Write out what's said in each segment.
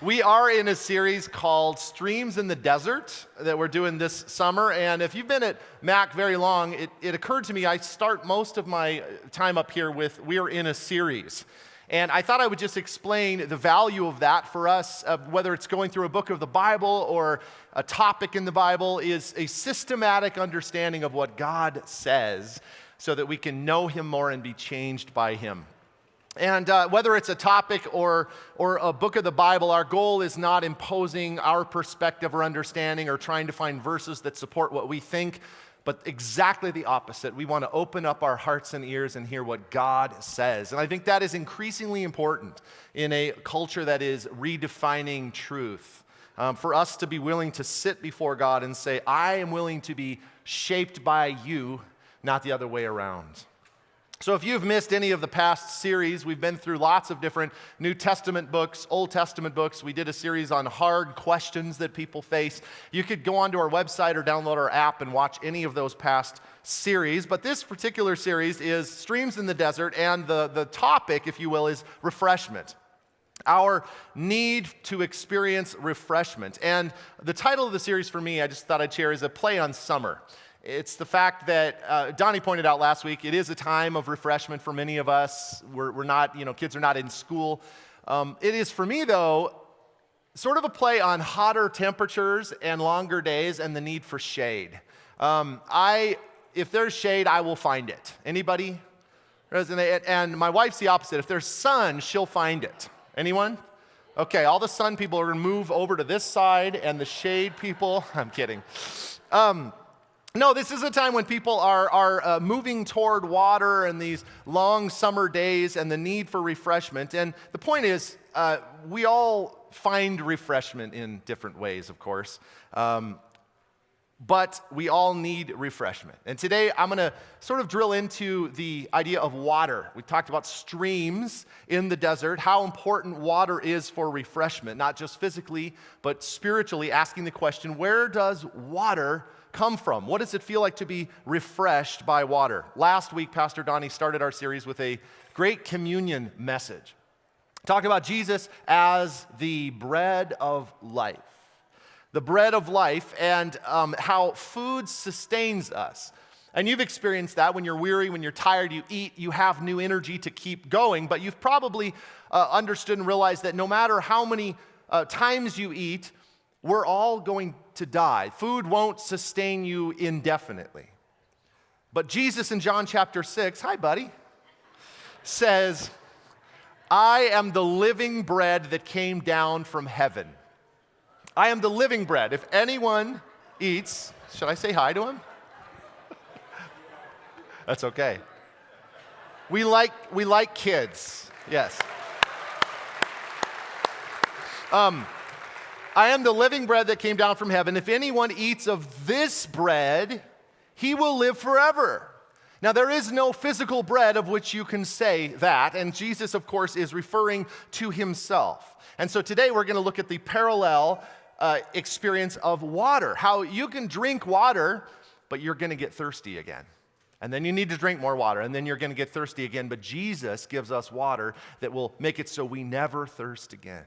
We are in a series called Streams in the Desert that we're doing this summer. And if you've been at Mac very long, it occurred to me I start most of my time up here with we're in a series. And I thought I would just explain the value of that for us, whether it's going through a book of the Bible or a topic in the Bible, is a systematic understanding of what God says so that we can know Him more and be changed by Him. And whether it's a topic or a book of the Bible, our goal is not imposing our perspective or understanding or trying to find verses that support what we think, but exactly the opposite. We want to open up our hearts and ears and hear what God says. And I think that is increasingly important in a culture that is redefining truth. For us to be willing to sit before God and say, I am willing to be shaped by you, not the other way around. So if you've missed any of the past series, we've been through lots of different New Testament books, Old Testament books. We did a series on hard questions that people face. You could go onto our website or download our app and watch any of those past series. But this particular series is Streams in the Desert, and the topic, if you will, is refreshment. Our need to experience refreshment. And the title of the series for me, I just thought I'd share, is a play on summer. It's the fact that Donnie pointed out last week, it is a time of refreshment for many of us. We're not, kids are not in school. It is for me, though, sort of a play on hotter temperatures and longer days and the need for shade. If there's shade, I will find it. Anybody? And my wife's the opposite. If there's sun, she'll find it. Anyone? Okay, all the sun people are going to move over to this side, and the shade people, I'm kidding. No, this is a time when people are moving toward water and these long summer days and the need for refreshment. And the point is, we all find refreshment in different ways, of course. But we all need refreshment. And today I'm going to sort of drill into the idea of water. We talked about streams in the desert, how important water is for refreshment, not just physically, but spiritually, asking the question, where does water come from? What does it feel like to be refreshed by water? Last week, Pastor Donnie started our series with a great communion message. Talking about Jesus as the bread of life. The bread of life and how food sustains us. And you've experienced that when you're weary, when you're tired, you eat, you have new energy to keep going. But you've probably understood and realized that no matter how many times you eat, we're all going to die. Food won't sustain you indefinitely. But Jesus in John chapter 6, hi buddy, says, I am the living bread that came down from heaven. I am the living bread. If anyone eats, should I say hi to him? That's okay. We like kids. Yes. I am the living bread that came down from heaven. If anyone eats of this bread, he will live forever. Now, there is no physical bread of which you can say that, and Jesus, of course, is referring to himself. And so today we're going to look at the parallel experience of water, how you can drink water, but you're going to get thirsty again. And then you need to drink more water, and then you're going to get thirsty again. But Jesus gives us water that will make it so we never thirst again.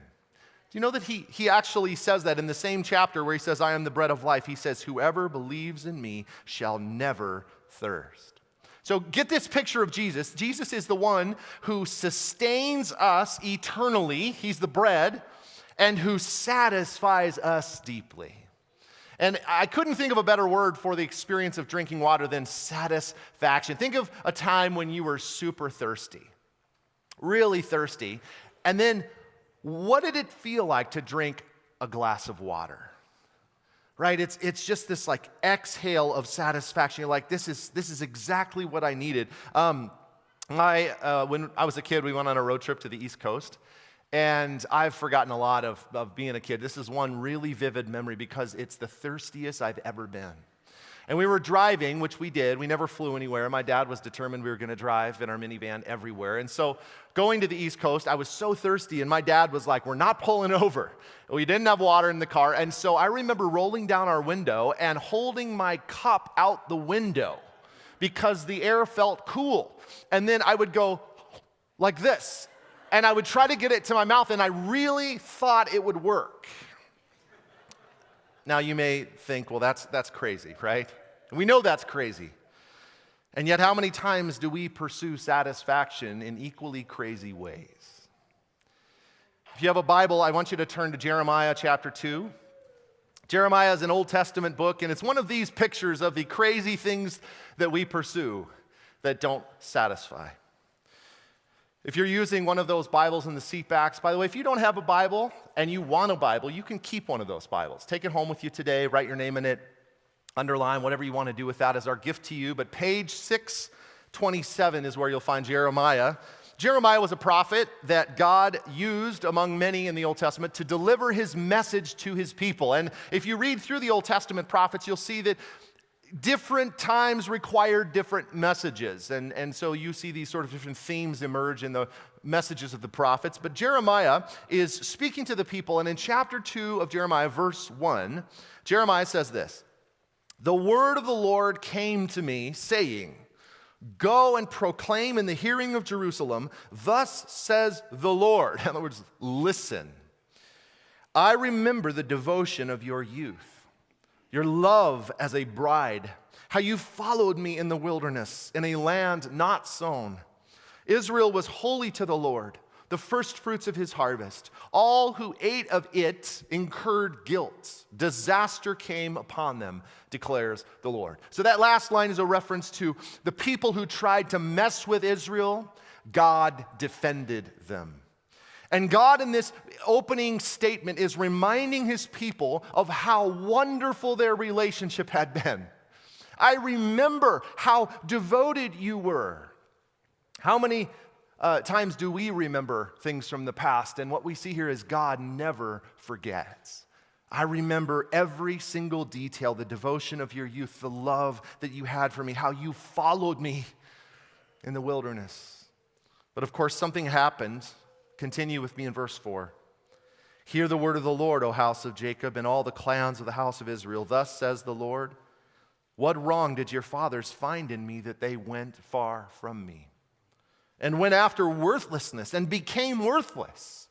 Do you know that he actually says that in the same chapter where he says, I am the bread of life. He says, whoever believes in me shall never thirst. So get this picture of Jesus. Jesus is the one who sustains us eternally. He's the bread, and who satisfies us deeply. And I couldn't think of a better word for the experience of drinking water than satisfaction. Think of a time when you were super thirsty, really thirsty, and then what did it feel like to drink a glass of water? Right? It's just this like exhale of satisfaction. You're like, this is exactly what I needed. When I was a kid, we went on a road trip to the East Coast, and I've forgotten a lot of being a kid. This is one really vivid memory because it's the thirstiest I've ever been. And we were driving, which we did. We never flew anywhere. My dad was determined we were going to drive in our minivan everywhere. And so going to the East Coast, I was so thirsty, and my dad was like, we're not pulling over. We didn't have water in the car. And so I remember rolling down our window and holding my cup out the window because the air felt cool. And then I would go like this. and I would try to get it to my mouth, and I really thought it would work. Now, you may think, well, that's crazy, right? We know that's crazy. And yet, how many times do we pursue satisfaction in equally crazy ways? If you have a Bible, I want you to turn to Jeremiah chapter 2. Jeremiah is an Old Testament book, and it's one of these pictures of the crazy things that we pursue that don't satisfy. If you're using one of those Bibles in the seat backs, by the way, if you don't have a Bible and you want a Bible, you can keep one of those Bibles. Take it home with you today, write your name in it, underline, whatever you want to do with that as our gift to you. But page 627 is where you'll find Jeremiah. Jeremiah was a prophet that God used among many in the Old Testament to deliver his message to his people. And if you read through the Old Testament prophets, you'll see that different times required different messages. And so you see these sort of different themes emerge in the messages of the prophets. But Jeremiah is speaking to the people, and in chapter 2 of Jeremiah, verse 1, Jeremiah says this: "The word of the Lord came to me, saying, go and proclaim in the hearing of Jerusalem, thus says the Lord." In other words, listen. "I remember the devotion of your youth, your love as a bride, how you followed me in the wilderness, in a land not sown. Israel was holy to the Lord, the first fruits of his harvest. All who ate of it incurred guilt. Disaster came upon them, declares the Lord." So that last line is a reference to the people who tried to mess with Israel. God defended them. And God, in this opening statement, is reminding his people of how wonderful their relationship had been. "I remember how devoted you were." How many times do we remember things from the past? And what we see here is God never forgets. "I remember every single detail, the devotion of your youth, the love that you had for me, how you followed me in the wilderness." But of course, something happened. Continue with me in verse 4. "Hear the word of the Lord, O house of Jacob, and all the clans of the house of Israel. Thus says the Lord, what wrong did your fathers find in me that they went far from me, and went after worthlessness and became worthless?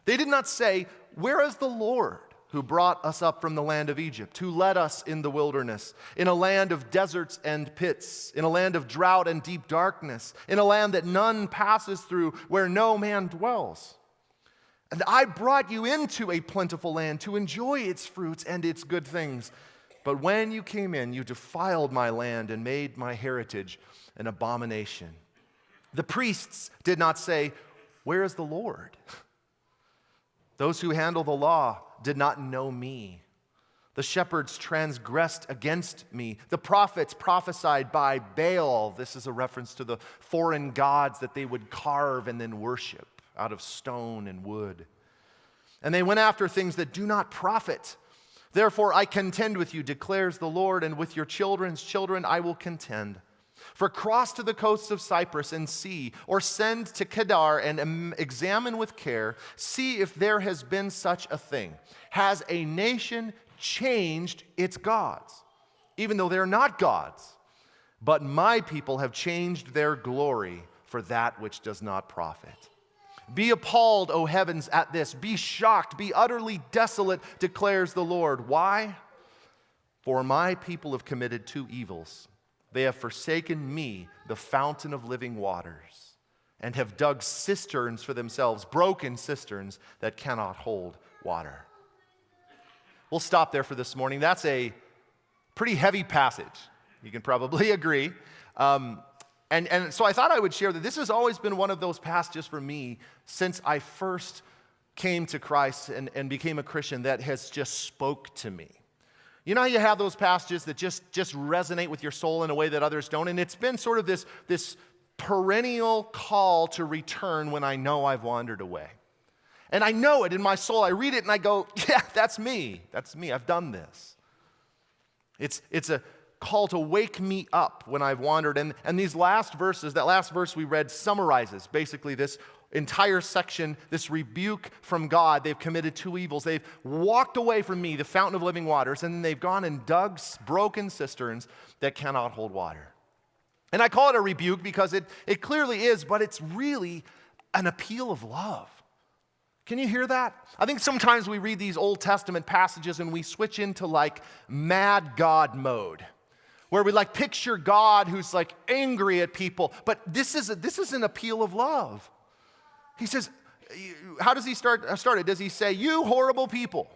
They did not say, where is the Lord who brought us up from the land of Egypt, who led us in the wilderness, in a land of deserts and pits, in a land of drought and deep darkness, in a land that none passes through, where no man dwells? And I brought you into a plentiful land to enjoy its fruits and its good things. But when you came in, you defiled my land and made my heritage an abomination. The priests did not say, where is the Lord? Those who handle the law did not know me. The shepherds transgressed against me. The prophets prophesied by Baal." This is a reference to the foreign gods that they would carve and then worship out of stone and wood. "And they went after things that do not profit. Therefore I contend with you, declares the Lord, and with your children's children I will contend. For cross to the coasts of Cyprus and see, or send to Kedar and examine with care, see if there has been such a thing. Has a nation changed its gods, even though they are not gods? But my people have changed their glory for that which does not profit. Be appalled, O heavens, at this. Be shocked, be utterly desolate, declares the Lord. Why? For my people have committed two evils. They have forsaken me, the fountain of living waters, and have dug cisterns for themselves, broken cisterns that cannot hold water." We'll stop there for this morning. That's a pretty heavy passage. You can probably agree. And so I thought I would share that this has always been one of those passages for me since I first came to Christ and became a Christian that has just spoke to me. You know how you have those passages that just resonate with your soul in a way that others don't? And it's been sort of this perennial call to return when I know I've wandered away. And I know it in my soul. I read it and I go, yeah, that's me. That's me. I've done this. It's a call to wake me up when I've wandered. And these last verses, that last verse we read summarizes basically this entire section, this rebuke from God. They've committed two evils. They've walked away from me, the fountain of living waters, and then they've gone and dug broken cisterns that cannot hold water. And I call it a rebuke because it clearly is, but it's really an appeal of love. Can you hear that? I think sometimes we read these Old Testament passages and we switch into like mad God mode, where we like picture God who's like angry at people. But this is an appeal of love. He says, how does he start it? Does he say, you horrible people?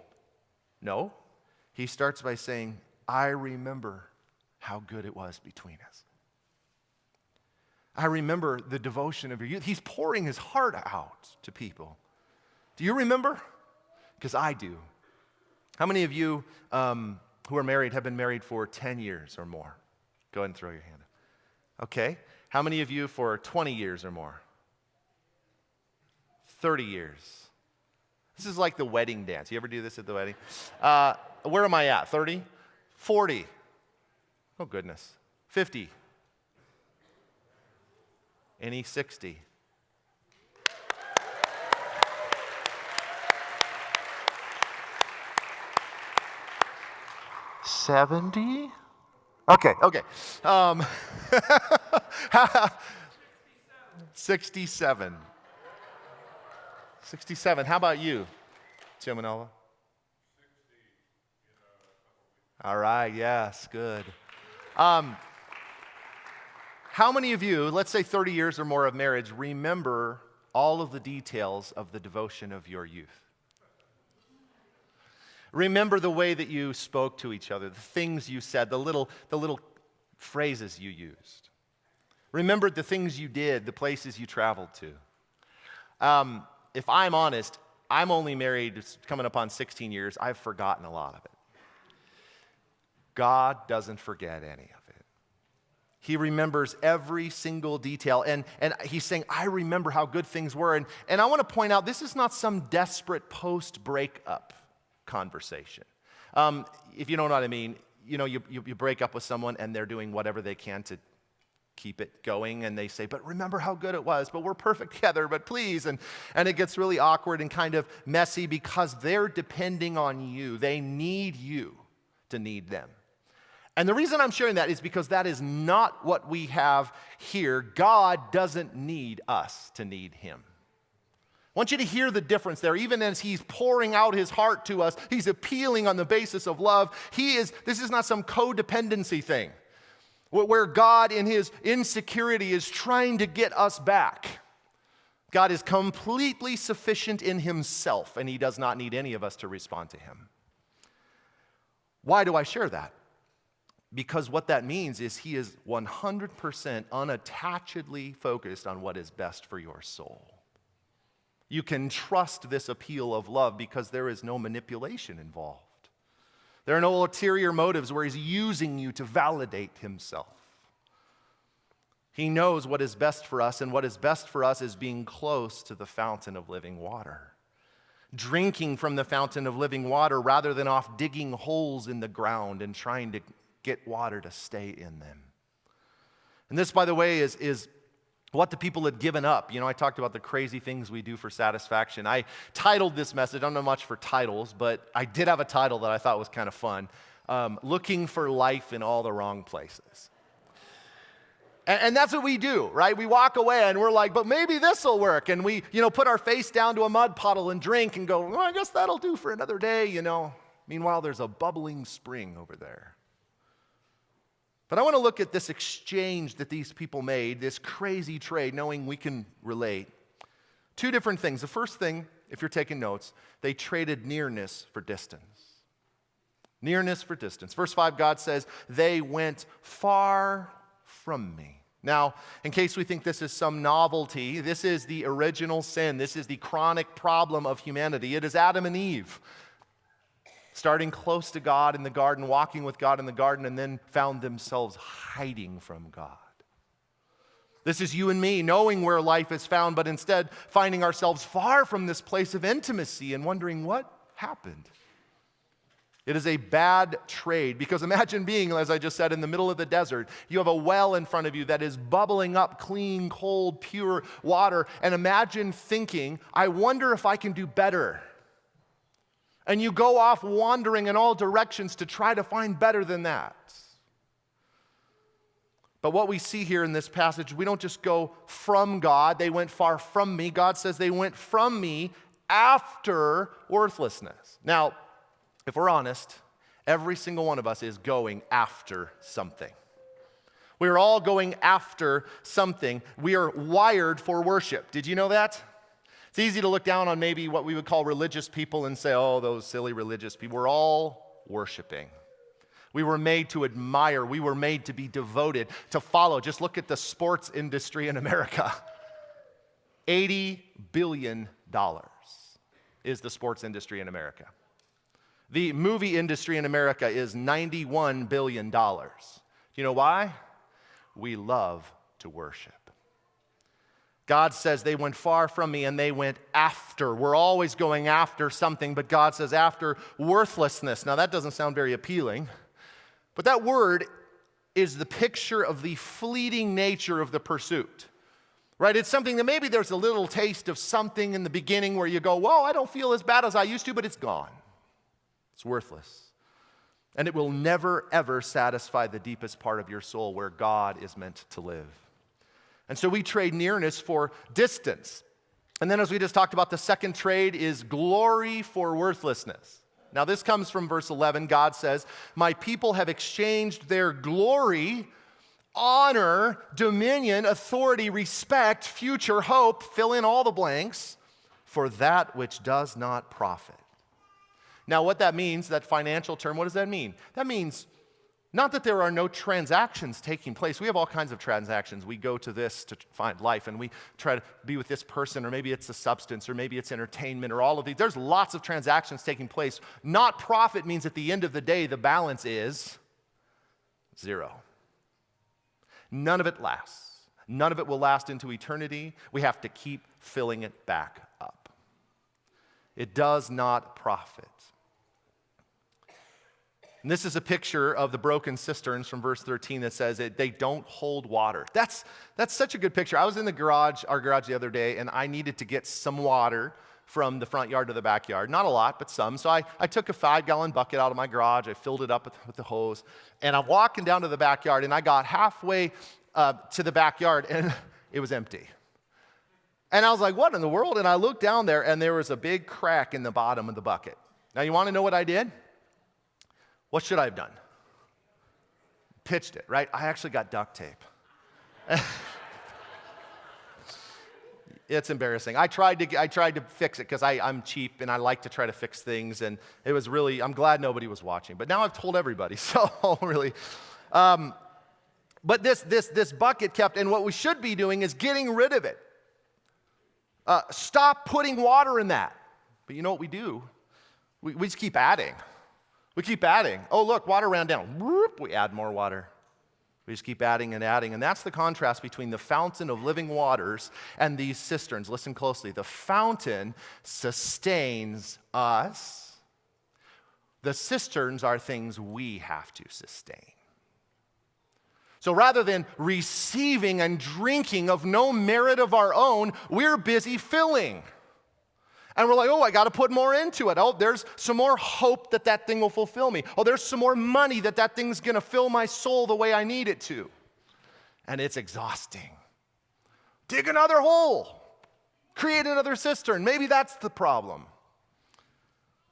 No. He starts by saying, I remember how good it was between us. I remember the devotion of your youth. He's pouring his heart out to people. Do you remember? Because I do. How many of you who are married have been married for 10 years or more? Go ahead and throw your hand up. Okay. How many of you for 20 years or more? 30 years. This is like the wedding dance. You ever do this at the wedding? Where am I at? 30? 40? Oh, goodness. 50? Any 60? $70? Okay. 67. 67. How about you, Tim and Ella? 60. All right. Yes. Good. How many of you, let's say 30 years or more of marriage, remember all of the details of the devotion of your youth? Remember the way that you spoke to each other, the things you said, the little phrases you used. Remember the things you did, the places you traveled to. If I'm honest, I'm only married, it's coming up on 16 years. I've forgotten a lot of it. God doesn't forget any of it. He remembers every single detail. And he's saying, I remember how good things were. And I want to point out, this is not some desperate post-breakup conversation. If you know what I mean, you break up with someone and they're doing whatever they can to keep it going, and they say, but remember how good it was, but we're perfect together, but please, and it gets really awkward and kind of messy because they're depending on you. They need you to need them. And the reason I'm sharing that is because that is not what we have here. God doesn't need us to need him. I want you to hear the difference there. Even as he's pouring out his heart to us, he's appealing on the basis of love. This is not some codependency thing where God in his insecurity is trying to get us back. God is completely sufficient in himself, and he does not need any of us to respond to him. Why do I share that? Because what that means is he is 100% unattachedly focused on what is best for your soul. You can trust this appeal of love because there is no manipulation involved. There are no ulterior motives where he's using you to validate himself. He knows what is best for us, and what is best for us is being close to the fountain of living water. Drinking from the fountain of living water rather than off digging holes in the ground and trying to get water to stay in them. And this, by the way, is what the people had given up. I talked about the crazy things we do for satisfaction. I titled this message, I don't know much for titles, but I did have a title that I thought was kind of fun, Looking for Life in All the Wrong Places. And that's what we do, right? We walk away and we're like, but maybe this will work. And we, put our face down to a mud puddle and drink and go, well, I guess that'll do for another day, Meanwhile, there's a bubbling spring over there. But I want to look at this exchange that these people made, this crazy trade, knowing we can relate. Two different things. The first thing, if you're taking notes, they traded nearness for distance. Nearness for distance. Verse 5, God says, they went far from me. Now, in case we think this is some novelty, this is the original sin. This is the chronic problem of humanity. It is Adam and Eve, starting close to God in the garden, walking with God in the garden, and then found themselves hiding from God. This is you and me, knowing where life is found, but instead finding ourselves far from this place of intimacy and wondering what happened. It is a bad trade, because imagine being, as I just said, in the middle of the desert. You have a well in front of you that is bubbling up clean, cold, pure water, and imagine thinking, I wonder if I can do better. And you go off wandering in all directions to try to find better than that. But what we see here in this passage, we don't just go from God. They went far from me. God says they went from me after worthlessness. Now, if we're honest, every single one of us is going after something. We are all going after something. We are wired for worship. Did you know that? It's easy to look down on maybe what we would call religious people and say, oh, those silly religious people. We're all worshiping. We were made to admire. We were made to be devoted, to follow. Just look at the sports industry in America. $80 billion is the sports industry in America. The movie industry in America is $91 billion. Do you know why? We love to worship. God says they went far from me and they went after. We're always going after something, but God says after worthlessness. Now that doesn't sound very appealing, but that word is the picture of the fleeting nature of the pursuit. Right? It's something that maybe there's a little taste of something in the beginning where you go, whoa, I don't feel as bad as I used to, but it's gone. It's worthless. And it will never, ever satisfy the deepest part of your soul where God is meant to live. And so we trade nearness for distance. And then as we just talked about, the second trade is glory for worthlessness. Now this comes from verse 11. God says, my people have exchanged their glory, honor, dominion, authority, respect, future hope, fill in all the blanks, for that which does not profit. Now what that means, that financial term, what does that mean? That means not that there are no transactions taking place. We have all kinds of transactions. We go to this to find life, and we try to be with this person, or maybe it's a substance, or maybe it's entertainment, or all of these. There's lots of transactions taking place. Not profit means at the end of the day, the balance is zero. None of it lasts. None of it will last into eternity. We have to keep filling it back up. It does not profit. And this is a picture of the broken cisterns from verse 13 that says that they don't hold water. That's such a good picture. I was in our garage the other day, and I needed to get some water from the front yard to the backyard. Not a lot, but some. So I took a 5-gallon bucket out of my garage. I filled it up with the hose, and I'm walking down to the backyard, and I got halfway to the backyard, and it was empty. And I was like, what in the world? And I looked down there, and there was a big crack in the bottom of the bucket. Now, you want to know what I did? What should I have done? Pitched it, right? I actually got duct tape. It's embarrassing. I tried to fix it because I'm cheap and I like to try to fix things, and it was really, I'm glad nobody was watching. But now I've told everybody, so really. But this bucket kept, and what we should be doing is getting rid of it. Stop putting water in that. But you know what we do? We just keep adding. We keep adding. Oh, look, water ran down. Whoop, we add more water. We just keep adding and adding. And that's the contrast between the fountain of living waters and these cisterns. Listen closely. The fountain sustains us. The cisterns are things we have to sustain. So rather than receiving and drinking of no merit of our own, we're busy filling. And we're like, oh, I got to put more into it. Oh, there's some more hope that thing will fulfill me. Oh, there's some more money that thing's going to fill my soul the way I need it to. And it's exhausting. Dig another hole. Create another cistern. Maybe that's the problem.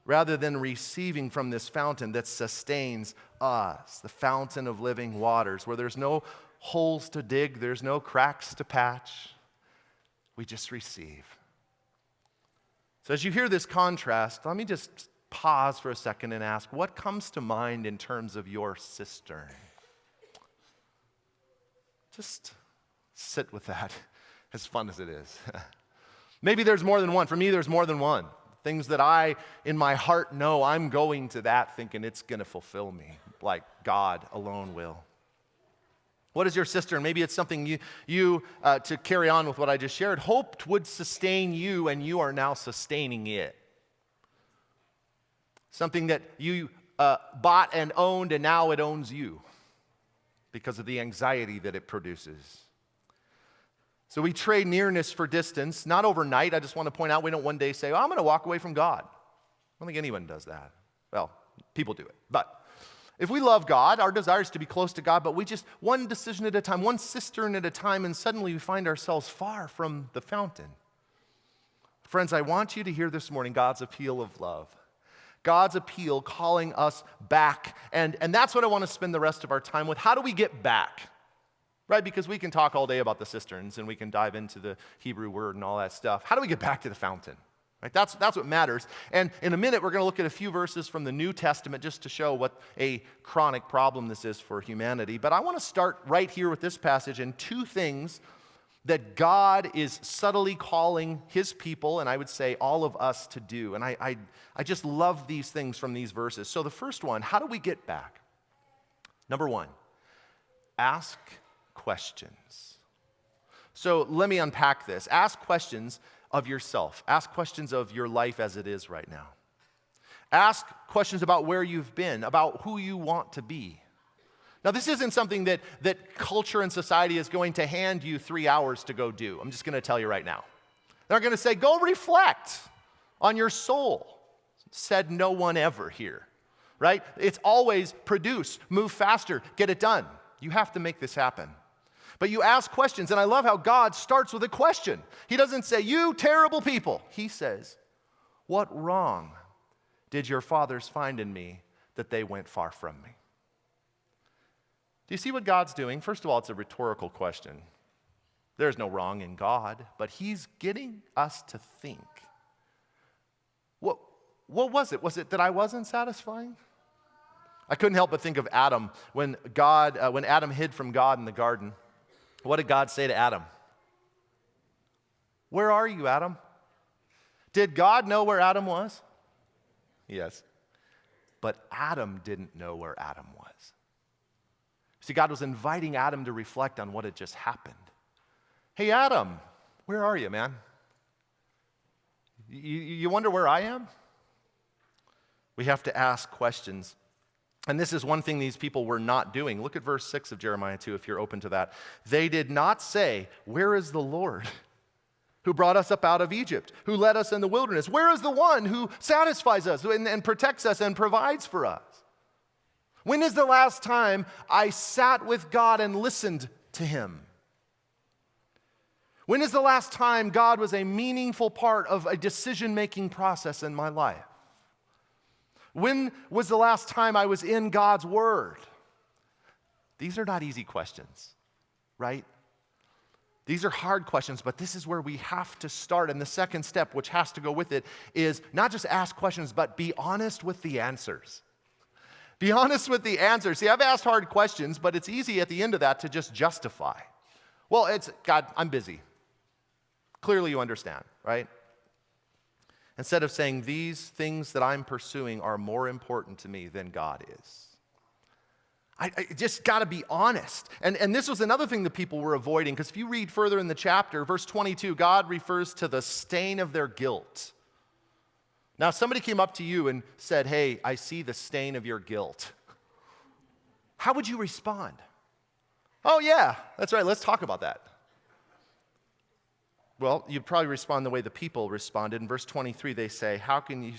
Rather than receiving from this fountain that sustains us, the fountain of living waters, where there's no holes to dig, there's no cracks to patch. We just receive. So as you hear this contrast, let me just pause for a second and ask, what comes to mind in terms of your cistern? Just sit with that, as fun as it is. Maybe there's more than one. For me, there's more than one. Things that I, in my heart, know I'm going to that thinking it's going to fulfill me, like God alone will. What is your cistern? Maybe it's something you to carry on with what I just shared, hoped would sustain you, and you are now sustaining it. Something that you bought and owned, and now it owns you because of the anxiety that it produces. So we trade nearness for distance, not overnight. I just want to point out we don't one day say, oh, I'm going to walk away from God. I don't think anyone does that. Well, people do it, but If we love God, our desire is to be close to God, but we just one decision at a time, one cistern at a time, and suddenly we find ourselves far from the fountain. Friends, I want you to hear this morning God's appeal of love. God's appeal calling us back. And that's what I want to spend the rest of our time with. How do we get back? Right? Because we can talk all day about the cisterns and we can dive into the Hebrew word and all that stuff. How do we get back to the fountain? Right? That's what matters. And in a minute, we're going to look at a few verses from the New Testament just to show what a chronic problem this is for humanity. But I want to start right here with this passage and two things that God is subtly calling his people, and I would say all of us, to do. And I just love these things from these verses. So the first one, how do we get back? Number one, ask questions. So let me unpack this. Ask questions of yourself. Ask questions of your life as it is right now. Ask questions about where you've been, about who you want to be. Now, this isn't something that culture and society is going to hand you 3 hours to go do. I'm just going to tell you right now. They're going to say, go reflect on your soul. Said no one ever here, right? It's always produce, move faster, get it done. You have to make this happen. But you ask questions, and I love how God starts with a question. He doesn't say, you terrible people. He says, what wrong did your fathers find in me that they went far from me? Do you see what God's doing? First of all, it's a rhetorical question. There's no wrong in God, but he's getting us to think. What was it? Was it that I wasn't satisfying? I couldn't help but think of Adam when Adam hid from God in the garden. What did God say to Adam? Where are you, Adam? Did God know where Adam was? Yes. But Adam didn't know where Adam was. See, God was inviting Adam to reflect on what had just happened. Hey, Adam, where are you, man? You wonder where I am? We have to ask questions. And this is one thing these people were not doing. Look at verse 6 of Jeremiah 2 if you're open to that. They did not say, where is the Lord who brought us up out of Egypt, who led us in the wilderness? Where is the one who satisfies us and protects us and provides for us? When is the last time I sat with God and listened to him? When is the last time God was a meaningful part of a decision-making process in my life? When was the last time I was in God's Word? These are not easy questions, right? These are hard questions, but this is where we have to start. And the second step, which has to go with it, is not just ask questions, but be honest with the answers. Be honest with the answers. See, I've asked hard questions, but it's easy at the end of that to just justify. Well, it's, God, I'm busy. Clearly you understand, right? Instead of saying these things that I'm pursuing are more important to me than God is. I just got to be honest. And this was another thing that people were avoiding, because if you read further in the chapter, verse 22, God refers to the stain of their guilt. Now, if somebody came up to you and said, hey, I see the stain of your guilt, how would you respond? Oh, yeah, that's right, let's talk about that. Well, you'd probably respond the way the people responded. In verse 23, they say, how can you...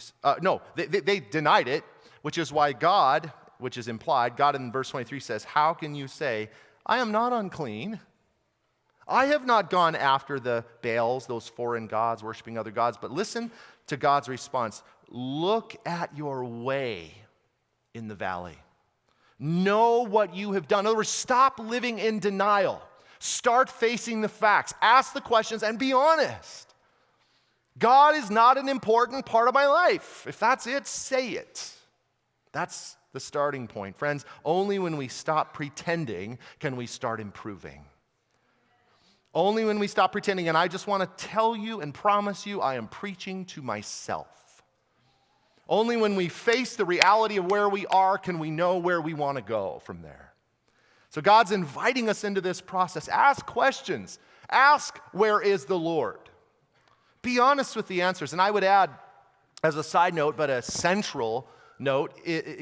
They denied it, which is why God, which is implied, God in verse 23 says, how can you say, I am not unclean? I have not gone after the Baals, those foreign gods, worshiping other gods. But listen to God's response. Look at your way in the valley. Know what you have done. In other words, stop living in denial. Start facing the facts. Ask the questions and be honest. God is not an important part of my life. If that's it, say it. That's the starting point. Friends, only when we stop pretending can we start improving. Only when we stop pretending, and I just want to tell you and promise you I am preaching to myself. Only when we face the reality of where we are can we know where we want to go from there. So God's inviting us into this process. Ask questions. Ask, where is the Lord? Be honest with the answers. And I would add, as a side note, but a central note,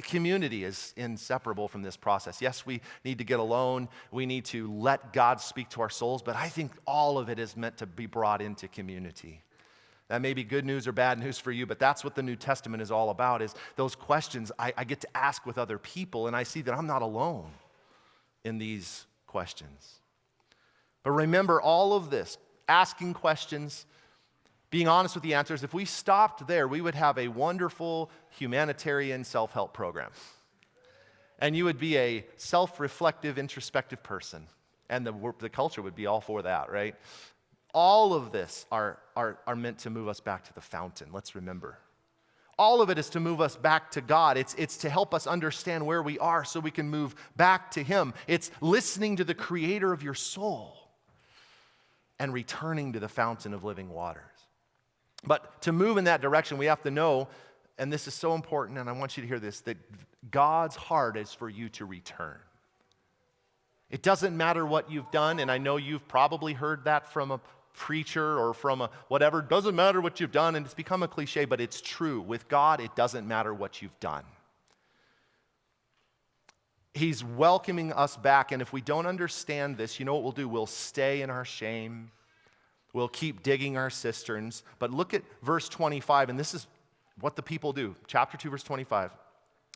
community is inseparable from this process. Yes, we need to get alone. We need to let God speak to our souls, but I think all of it is meant to be brought into community. That may be good news or bad news for you, but that's what the New Testament is all about, is those questions I get to ask with other people, and I see that I'm not alone in these questions. But remember, all of this, asking questions, being honest with the answers, if we stopped there, we would have a wonderful humanitarian self-help program. And you would be a self-reflective, introspective person. And the culture would be all for that, right? All of this are meant to move us back to the fountain. Let's remember. All of it is to move us back to God. It's to help us understand where we are so we can move back to Him. It's listening to the Creator of your soul and returning to the fountain of living waters. But to move in that direction, we have to know, and this is so important, and I want you to hear this, that God's heart is for you to return. It doesn't matter what you've done, and I know you've probably heard that from a preacher or from a whatever. It doesn't matter what you've done, and it's become a cliche, but it's true. With God, it doesn't matter what you've done. He's welcoming us back, and if we don't understand this, you know what we'll do? We'll stay in our shame. We'll keep digging our cisterns. But look at verse 25, and this is what the people do. Chapter 2, verse 25.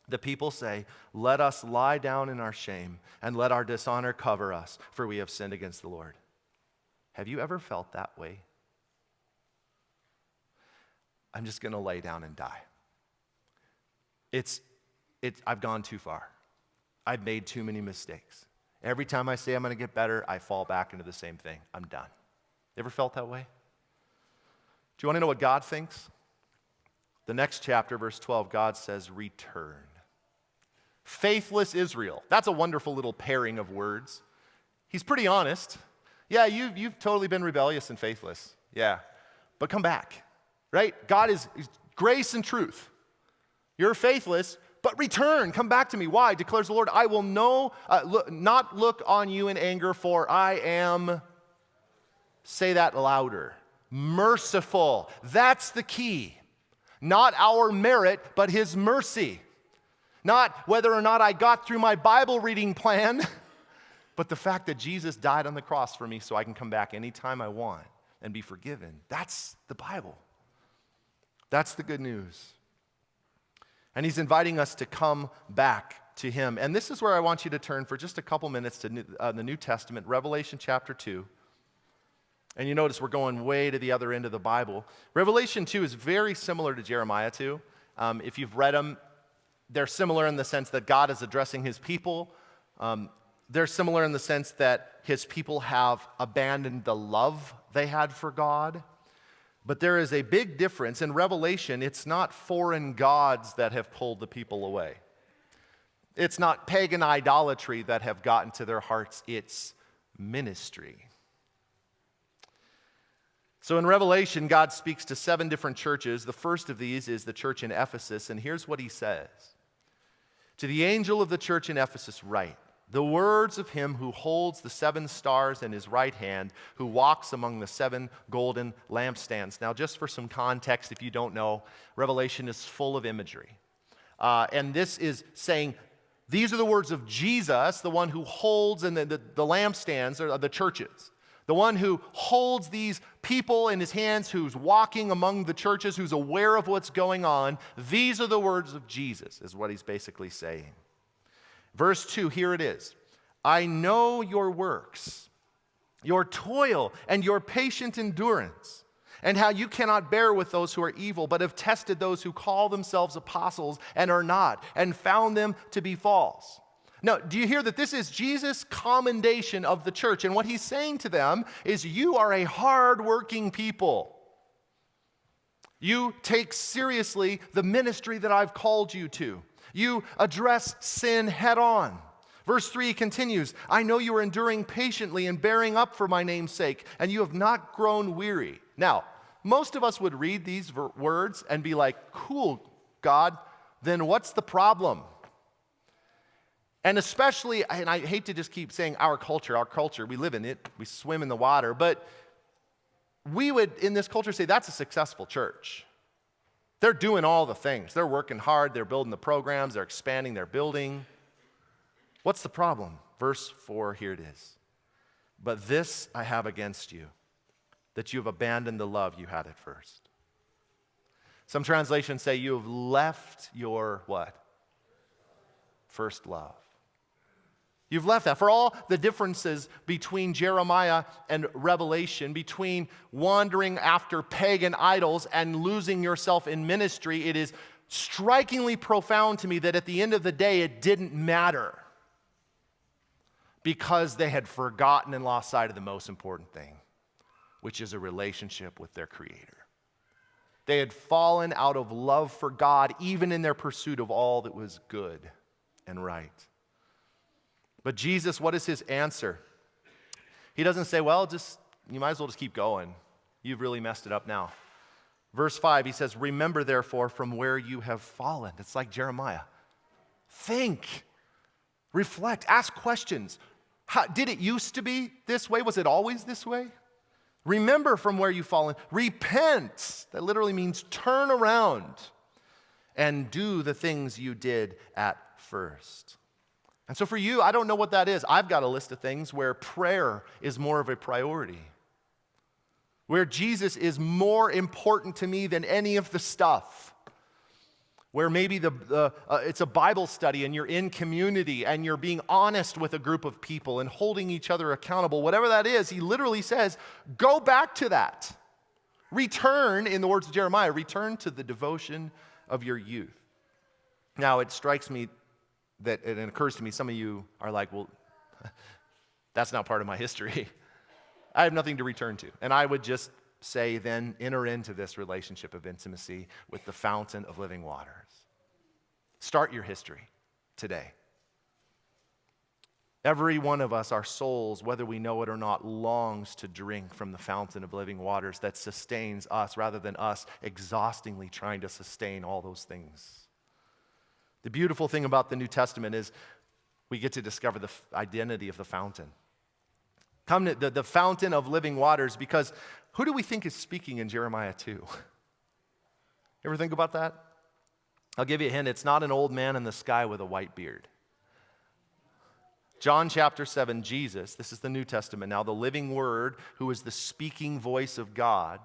The people say, "Let us lie down in our shame, and let our dishonor cover us, for we have sinned against the Lord." Have you ever felt that way? I'm just going to lay down and die. I've gone too far. I've made too many mistakes. Every time I say I'm going to get better, I fall back into the same thing. I'm done. Ever felt that way? Do you want to know what God thinks? The next chapter, verse 12, God says, "Return." Faithless Israel. That's a wonderful little pairing of words. He's pretty honest. Yeah, you've totally been rebellious and faithless. Yeah, but come back, right? God is grace and truth. You're faithless, but return. Come back to me. Why? Declares the Lord, "I will not look on you in anger, for I am," say that louder, "merciful." That's the key. Not our merit, but His mercy. Not whether or not I got through my Bible reading plan, but the fact that Jesus died on the cross for me so I can come back anytime I want and be forgiven. That's the Bible. That's the good news. And He's inviting us to come back to Him. And this is where I want you to turn for just a couple minutes to the New Testament, Revelation chapter 2. And you notice we're going way to the other end of the Bible. Revelation 2 is very similar to Jeremiah 2. If you've read them, they're similar in the sense that God is addressing His people. They're similar in the sense that His people have abandoned the love they had for God. But there is a big difference. In Revelation, it's not foreign gods that have pulled the people away. It's not pagan idolatry that have gotten to their hearts. It's ministry. So in Revelation, God speaks to 7 different churches. The first of these is the church in Ephesus, and here's what He says. "To the angel of the church in Ephesus write, the words of Him who holds the 7 stars in His right hand, who walks among the 7 golden lampstands." Now, just for some context, if you don't know, Revelation is full of imagery. And this is saying, these are the words of Jesus, the one who holds in the lampstands, or the churches. The one who holds these people in His hands, who's walking among the churches, who's aware of what's going on. These are the words of Jesus, is what He's basically saying. Verse 2, here it is. "I know your works, your toil, and your patient endurance, and how you cannot bear with those who are evil, but have tested those who call themselves apostles and are not, and found them to be false." Now, do you hear that this is Jesus' commendation of the church? And what He's saying to them is, you are a hard-working people. You take seriously the ministry that I've called you to. You address sin head on. Verse 3 continues, "I know you are enduring patiently and bearing up for my name's sake, and you have not grown weary." Now, most of us would read these words and be like, "Cool, God, then what's the problem?" And especially, and I hate to just keep saying our culture, we live in it, we swim in the water, but we would, in this culture, say that's a successful church. They're doing all the things. They're working hard, they're building the programs, they're expanding their building. What's the problem? Verse 4, here it is. "But this I have against you, that you have abandoned the love you had at first." Some translations say you have left your what? First love. You've left that. For all the differences between Jeremiah and Revelation, between wandering after pagan idols and losing yourself in ministry, it is strikingly profound to me that at the end of the day, it didn't matter because they had forgotten and lost sight of the most important thing, which is a relationship with their Creator. They had fallen out of love for God, even in their pursuit of all that was good and right. But Jesus, what is his answer? He doesn't say, well, you might as well just keep going. You've really messed it up now. Verse 5, he says, remember therefore from where you have fallen. It's like Jeremiah. Think, reflect, ask questions. Did it used to be this way? Was it always this way? Remember from where you've fallen. Repent. That literally means turn around and do the things you did at first. And so for you, I don't know what that is. I've got a list of things where prayer is more of a priority, where Jesus is more important to me than any of the stuff, where maybe it's a Bible study and you're in community and you're being honest with a group of people and holding each other accountable. Whatever that is, he literally says, go back to that. Return, in the words of Jeremiah, return to the devotion of your youth. Now, it strikes me that it occurs to me, some of you are like, well, that's not part of my history. I have nothing to return to. And I would just say then enter into this relationship of intimacy with the fountain of living waters. Start your history today. Every one of us, our souls, whether we know it or not, longs to drink from the fountain of living waters that sustains us rather than us exhaustingly trying to sustain all those things. The beautiful thing about the New Testament is we get to discover the identity of the fountain. Come to the fountain of living waters, because who do we think is speaking in Jeremiah 2? Ever think about that? I'll give you a hint. It's not an old man in the sky with a white beard. John chapter 7, Jesus, this is the New Testament now, the living word who is the speaking voice of God,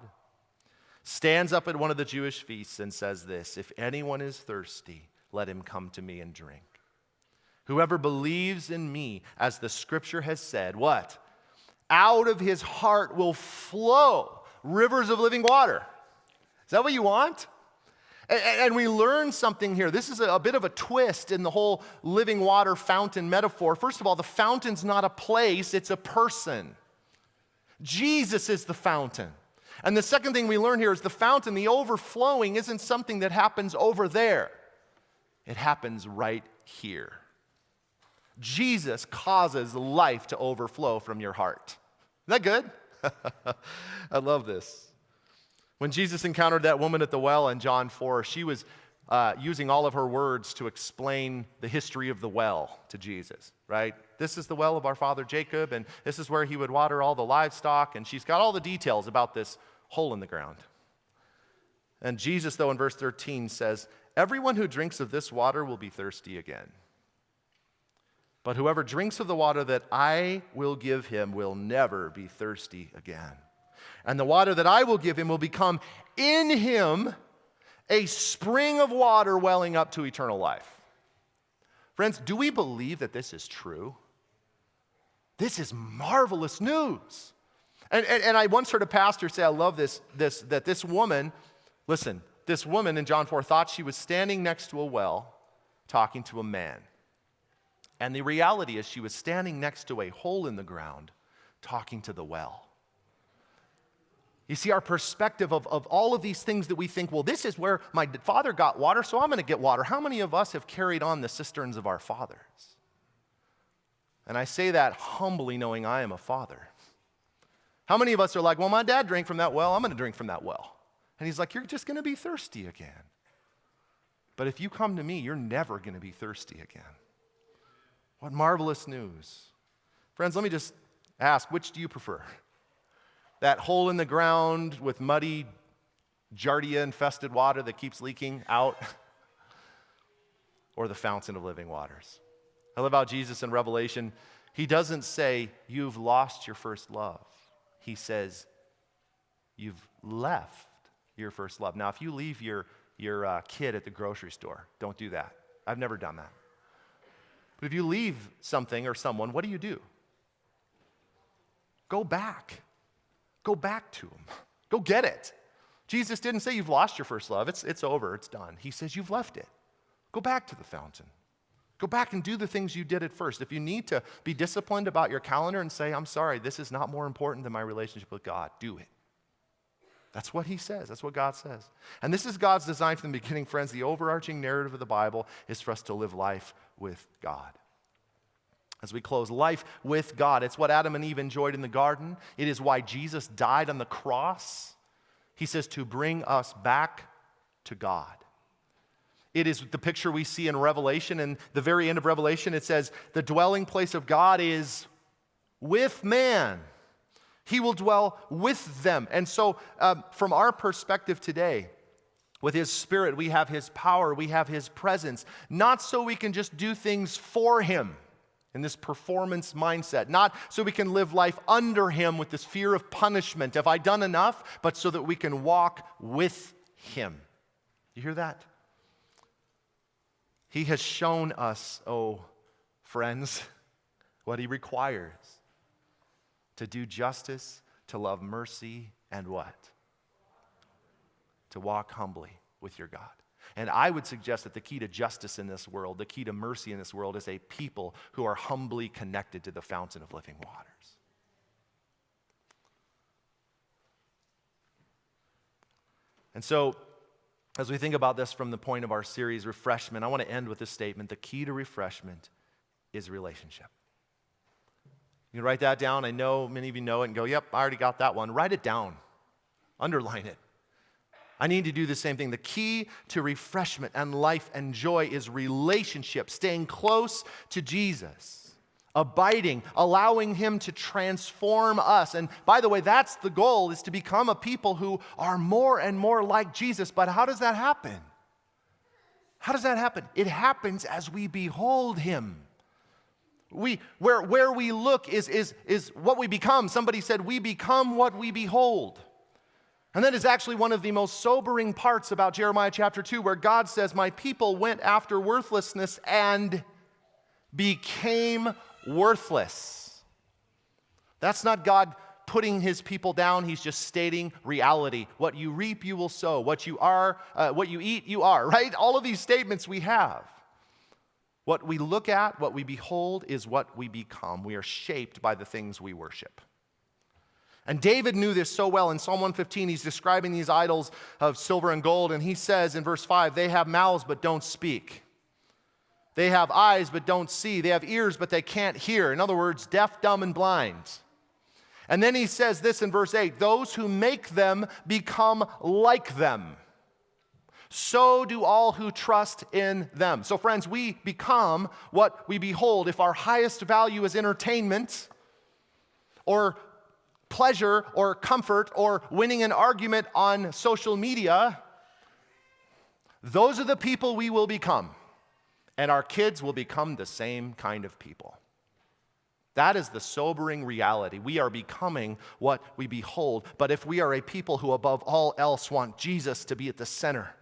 stands up at one of the Jewish feasts and says this, if anyone is thirsty, let him come to me and drink. Whoever believes in me, as the scripture has said, what? Out of his heart will flow rivers of living water. Is that what you want? And we learn something here. This is a bit of a twist in the whole living water fountain metaphor. First of all, the fountain's not a place, it's a person. Jesus is the fountain. And the second thing we learn here is the fountain, the overflowing, isn't something that happens over there. It happens right here. Jesus causes life to overflow from your heart. Isn't that good? I love this. When Jesus encountered that woman at the well in John 4, she was using all of her words to explain the history of the well to Jesus, right? This is the well of our father Jacob, and this is where he would water all the livestock, and she's got all the details about this hole in the ground. And Jesus, though, in verse 13 says, everyone who drinks of this water will be thirsty again. But whoever drinks of the water that I will give him will never be thirsty again. And the water that I will give him will become in him a spring of water welling up to eternal life. Friends, do we believe that this is true? This is marvelous news. And I once heard a pastor say, I love that this woman, listen, this woman in John 4 thought she was standing next to a well talking to a man. And the reality is she was standing next to a hole in the ground talking to the well. You see, our perspective of all of these things that we think, well, this is where my father got water, so I'm going to get water. How many of us have carried on the cisterns of our fathers? And I say that humbly knowing I am a father. How many of us are like, well, my dad drank from that well, I'm going to drink from that well. And he's like, you're just going to be thirsty again. But if you come to me, you're never going to be thirsty again. What marvelous news. Friends, let me just ask, which do you prefer? That hole in the ground with muddy, giardia-infested water that keeps leaking out? Or the fountain of living waters? I love how Jesus in Revelation, he doesn't say, you've lost your first love. He says, you've left your first love. Now, if you leave your your kid at the grocery store. Don't do that. I've never done that. But if you leave something or someone, what do? Go back. Go back to them. Go get it. Jesus didn't say you've lost your first love. It's over. It's done. He says you've left it. Go back to the fountain. Go back and do the things you did at first. If you need to be disciplined about your calendar and say, I'm sorry, this is not more important than my relationship with God, do it. That's what he says. That's what God says. And this is God's design from the beginning, friends. The overarching narrative of the Bible is for us to live life with God. As we close, life with God. It's what Adam and Eve enjoyed in the garden. It is why Jesus died on the cross. He says to bring us back to God. It is the picture we see in Revelation. And the very end of Revelation, it says, the dwelling place of God is with man. He will dwell with them. And so from our perspective today, with his Spirit, we have his power, we have his presence. Not so we can just do things for him in this performance mindset. Not so we can live life under him with this fear of punishment. Have I done enough? But so that we can walk with him. You hear that? He has shown us, oh, friends, what he requires. To do justice, to love mercy, and what? To walk humbly with your God. And I would suggest that the key to justice in this world, the key to mercy in this world, is a people who are humbly connected to the fountain of living waters. And so, as we think about this from the point of our series, Refreshment, I want to end with this statement. The key to refreshment is relationship. You can write that down. I know many of you know it and go, yep, I already got that one. Write it down. Underline it. I need to do the same thing. The key to refreshment and life and joy is relationship, staying close to Jesus, abiding, allowing him to transform us. And by the way, that's the goal, is to become a people who are more and more like Jesus. But how does that happen? How does that happen? It happens as we behold him. Where we look is what we become. Somebody said, we become what we behold. And that is actually one of the most sobering parts about Jeremiah chapter 2, where God says, my people went after worthlessness and became worthless. That's not God putting his people down. He's just stating reality. What you reap, you will sow. What you eat, you are, right? All of these statements we have. What we look at, what we behold, is what we become. We are shaped by the things we worship. And David knew this so well. In Psalm 115, he's describing these idols of silver and gold, and he says in verse 5, they have mouths but don't speak. They have eyes but don't see. They have ears but they can't hear. In other words, deaf, dumb, and blind. And then he says this in verse 8, those who make them become like them. So do all who trust in them. So friends, we become what we behold. If our highest value is entertainment or pleasure or comfort or winning an argument on social media, those are the people we will become. And our kids will become the same kind of people. That is the sobering reality. We are becoming what we behold. But if we are a people who above all else want Jesus to be at the center,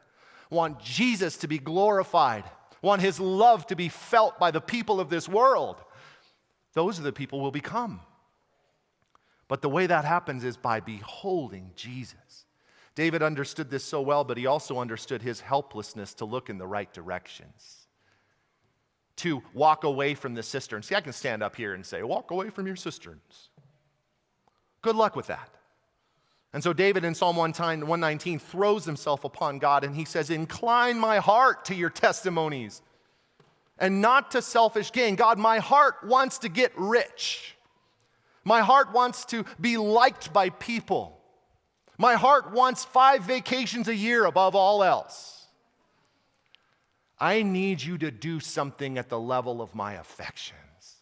want Jesus to be glorified, want his love to be felt by the people of this world, those are the people we'll become. But the way that happens is by beholding Jesus. David understood this so well, but he also understood his helplessness to look in the right directions, to walk away from the cistern. See, I can stand up here and say, walk away from your cisterns. Good luck with that. And so David in Psalm 119 throws himself upon God and he says, incline my heart to your testimonies and not to selfish gain. God, my heart wants to get rich. My heart wants to be liked by people. My heart wants 5 vacations a year above all else. I need you to do something at the level of my affections.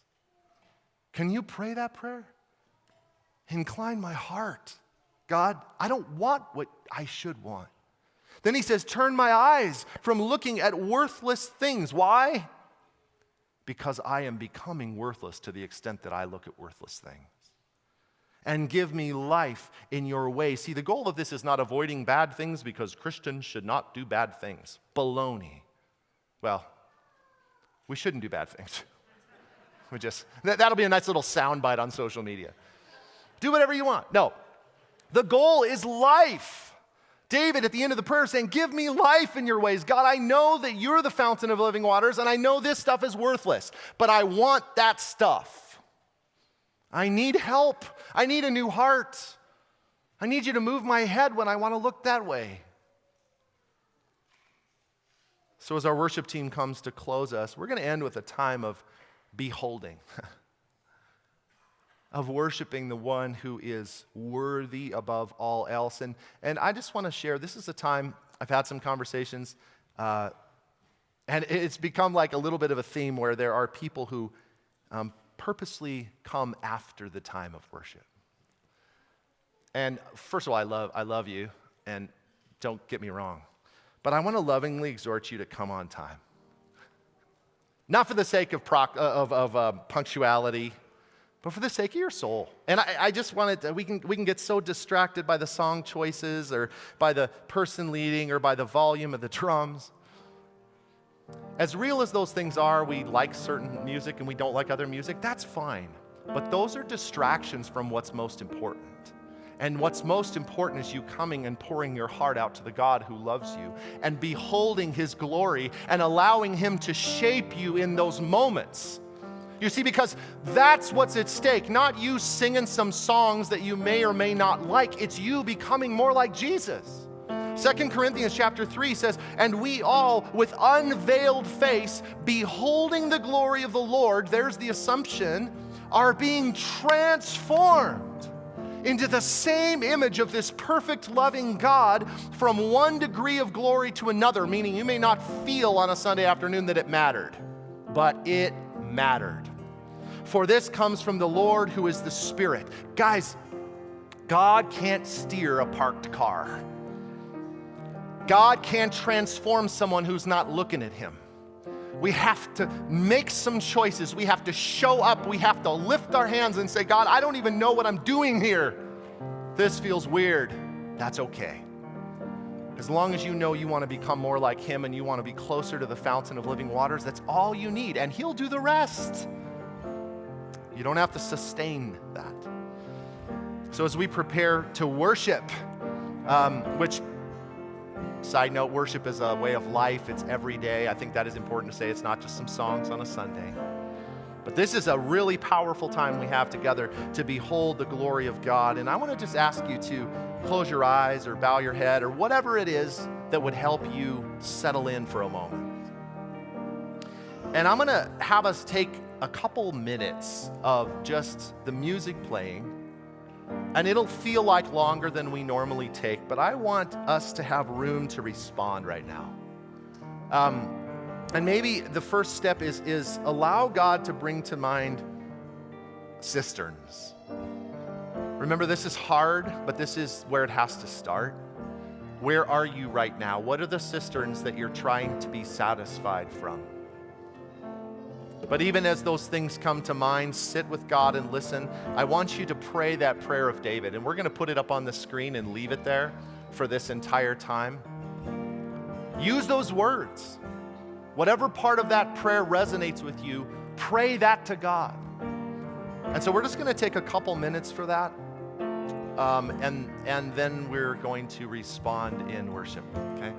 Can you pray that prayer? Incline my heart. God, I don't want what I should want. Then he says, turn my eyes from looking at worthless things. Why? Because I am becoming worthless to the extent that I look at worthless things. and give me life in your way. See, the goal of this is not avoiding bad things because Christians should not do bad things. Baloney. Well, we shouldn't do bad things. That'll be a nice little soundbite on social media. Do whatever you want. No, the goal is life. David at the end of the prayer saying, give me life in your ways. God, I know that you're the fountain of living waters, and I know this stuff is worthless, but I want that stuff. I need help. I need a new heart. I need you to move my head when I want to look that way. So as our worship team comes to close us, we're going to end with a time of beholding, of worshiping the one who is worthy above all else. And I just want to share, this is a time, I've had some conversations, and it's become like a little bit of a theme where there are people who purposely come after the time of worship. And first of all, I love you, and don't get me wrong, but I want to lovingly exhort you to come on time. Not for the sake of punctuality, but for the sake of your soul. And I just wanted to, we can get so distracted by the song choices or by the person leading or by the volume of the drums. As real as those things are, we like certain music and we don't like other music, that's fine. But those are distractions from what's most important. And what's most important is you coming and pouring your heart out to the God who loves you and beholding his glory and allowing him to shape you in those moments. You see, because that's what's at stake, not you singing some songs that you may or may not like. It's you becoming more like Jesus. 2 Corinthians chapter 3 says, and we all with unveiled face, beholding the glory of the Lord, there's the assumption, are being transformed into the same image of this perfect, loving God from one degree of glory to another, meaning you may not feel on a Sunday afternoon that it mattered, but it mattered. For this comes from the Lord who is the Spirit. Guys, God can't steer a parked car. God can't transform someone who's not looking at him. We have to make some choices. We have to show up. We have to lift our hands and say, God, I don't even know what I'm doing here. This feels weird. That's okay. As long as you know you want to become more like him and you want to be closer to the fountain of living waters, that's all you need. And he'll do the rest. You don't have to sustain that. So as we prepare to worship, which, side note, worship is a way of life. It's every day. I think that is important to say. It's not just some songs on a Sunday. But this is a really powerful time we have together to behold the glory of God. And I want to just ask you to close your eyes or bow your head or whatever it is that would help you settle in for a moment. And I'm going to have us take a couple minutes of just the music playing. And it'll feel like longer than we normally take, but I want us to have room to respond right now. And maybe the first step is allow God to bring to mind cisterns. Remember, this is hard, but this is where it has to start. Where are you right now? What are the cisterns that you're trying to be satisfied from? But even as those things come to mind, sit with God and listen. I want you to pray that prayer of David. And we're going to put it up on the screen and leave it there for this entire time. Use those words. Whatever part of that prayer resonates with you, pray that to God. And so we're just going to take a couple minutes for that. And then we're going to respond in worship, okay?